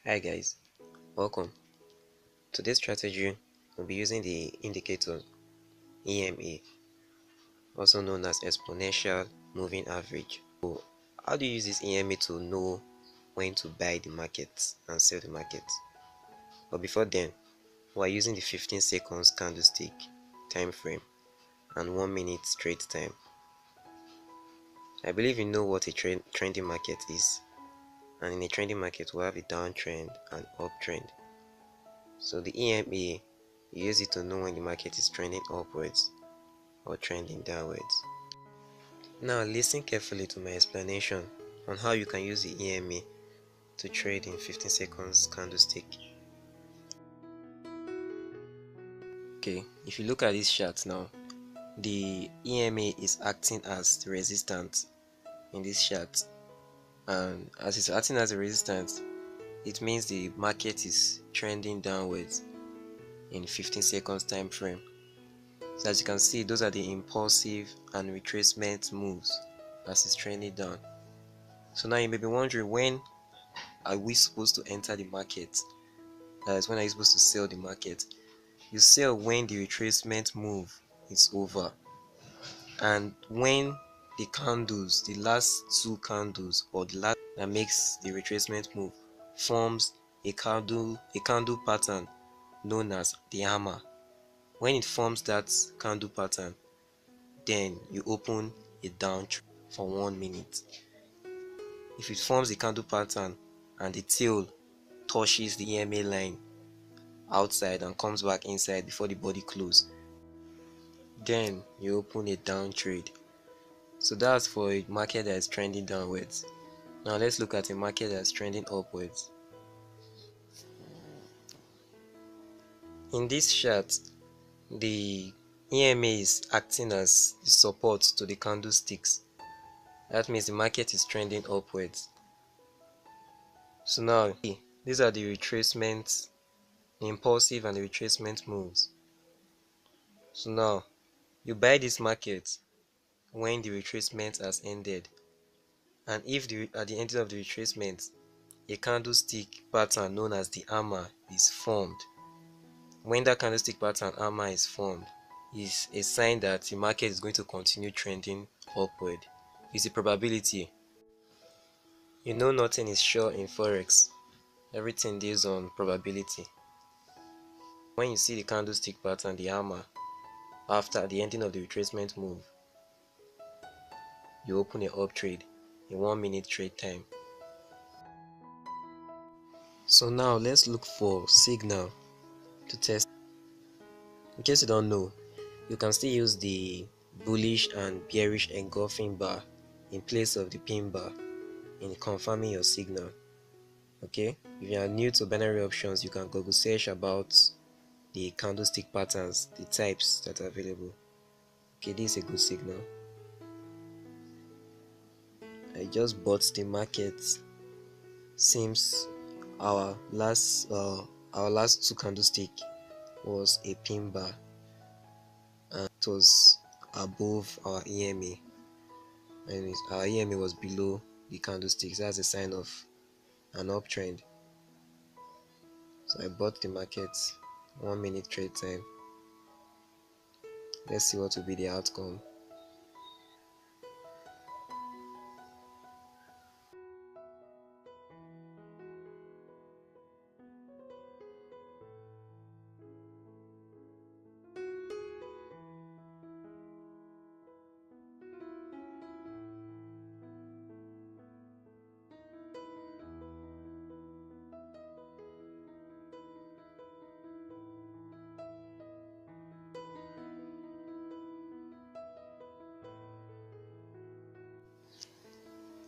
Hi guys, welcome. Today's strategy will be using the indicator EMA, also known as exponential moving average. So, how do you use this EMA to know when to buy the market and sell the market? But before then, we are using the 15 seconds candlestick time frame and 1 minute trade time. I believe you know what a trending market is, and in a trending market we have a downtrend and uptrend. So the EMA, you use it to know when the market is trending upwards or trending downwards. Now listen carefully to my explanation on how you can use the EMA to trade in 15 seconds candlestick. Okay, if you look at this chart now, the EMA is acting as the resistance in this chart, and as it's acting as a resistance, it means the market is trending downwards in 15 seconds time frame. So as you can see, those are the impulsive and retracement moves as it's trending down. So now you may be wondering, when are we supposed to enter the market? That is, when are you supposed to sell the market? You sell when the retracement move is over, and when the candles, the last two candles or the last that makes the retracement move, forms a candle pattern known as the hammer. When it forms that candle pattern, then you open a downtrend for 1 minute. If it forms a candle pattern and the tail touches the EMA line outside and comes back inside before the body close, then you open a down trade. So that's for a market that is trending downwards. Now let's look at a market that's trending upwards. In this chart, the EMA is acting as the support to the candlesticks. That means the market is trending upwards. So now these are the retracements, the impulsive and the retracement moves. So now you buy this market when the retracement has ended, and if at the ending of the retracement a candlestick pattern known as the hammer is formed, when that candlestick pattern hammer is formed, is a sign that the market is going to continue trending upward. It's a probability. You know, nothing is sure in forex. Everything deals on probability. When you see the candlestick pattern, the hammer, after the ending of the retracement move, you open a up trade, a 1 minute trade time. So now let's look for signal to test. In case you don't know, you can still use the bullish and bearish engulfing bar in place of the pin bar in confirming your signal. Okay, if you are new to binary options, you can Google search about the candlestick patterns, the types that are available. Okay, this is a good signal. I just bought the market. Seems our last two candlestick was a pin bar, and it was above our EMA, and our EMA was below the candlesticks. That's a sign of an uptrend. So I bought the market, 1 minute trade time. Let's see what will be the outcome.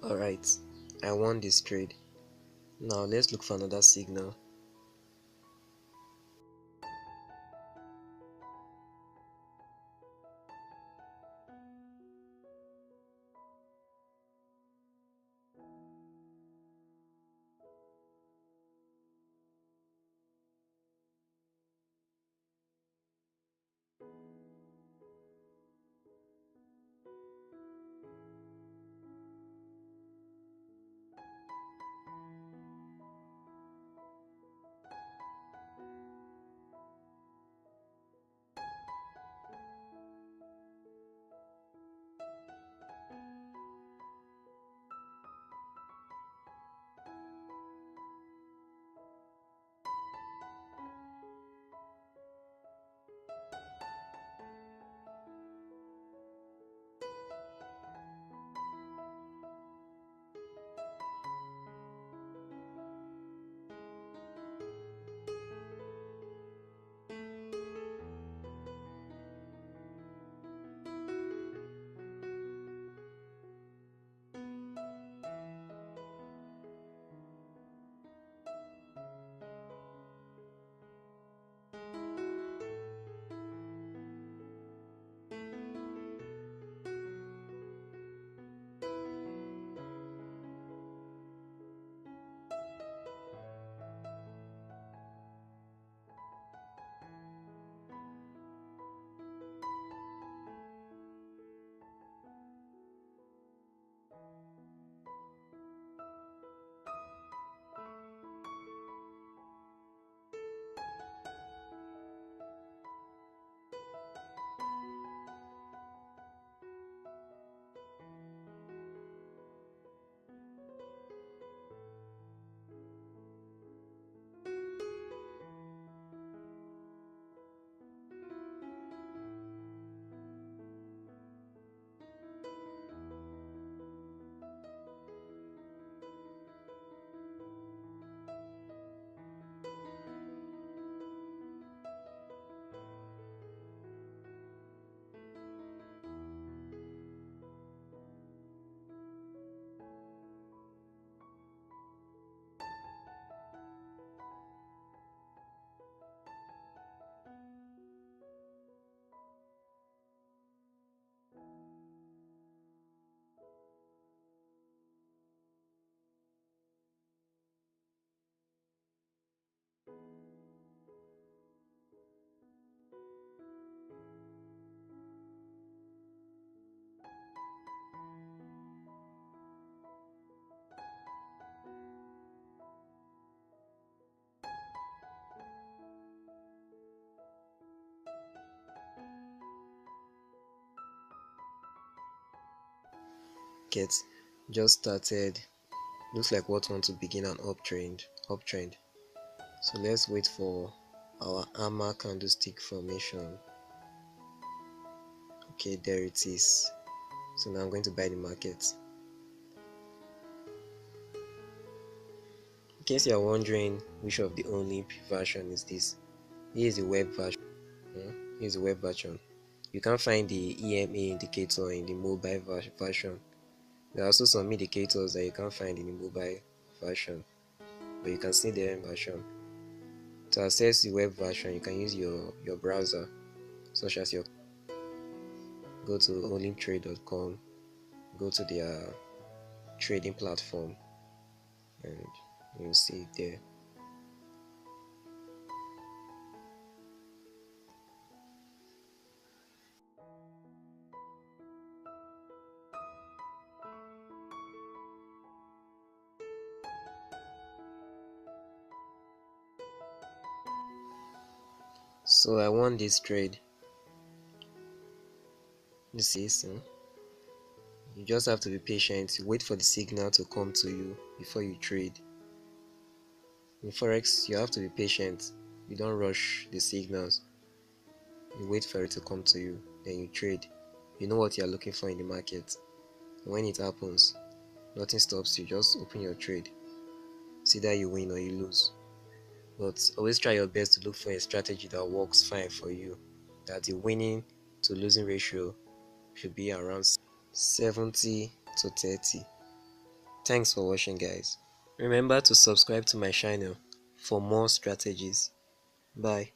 Alright, I won this trade. Now let's look for another signal. market just started. Looks like what want to begin an uptrend. So let's wait for our hammer candlestick formation. Okay, there it is. So now I'm going to buy the market. In case you are wondering which of the Olymp version is this, here is the web version. Here is the web version. You can't find the EMA indicator in the mobile version. There are also some indicators that you can't find in the mobile version, but you can see the version. To access the web version, you can use your browser, such as your go to olymptrade.com, go to their trading platform, and you'll see it there. So I won this trade. This is you just have to be patient. You wait for the signal to come to you before you trade. In forex, you have to be patient. You don't rush the signals. You wait for it to come to you, then you trade. You know what you are looking for in the market. When it happens, nothing stops you. Just open your trade. See that you win or you lose. But always try your best to look for a strategy that works fine for you. That the winning to losing ratio should be around 70 to 30. Thanks for watching, guys. Remember to subscribe to my channel for more strategies. Bye.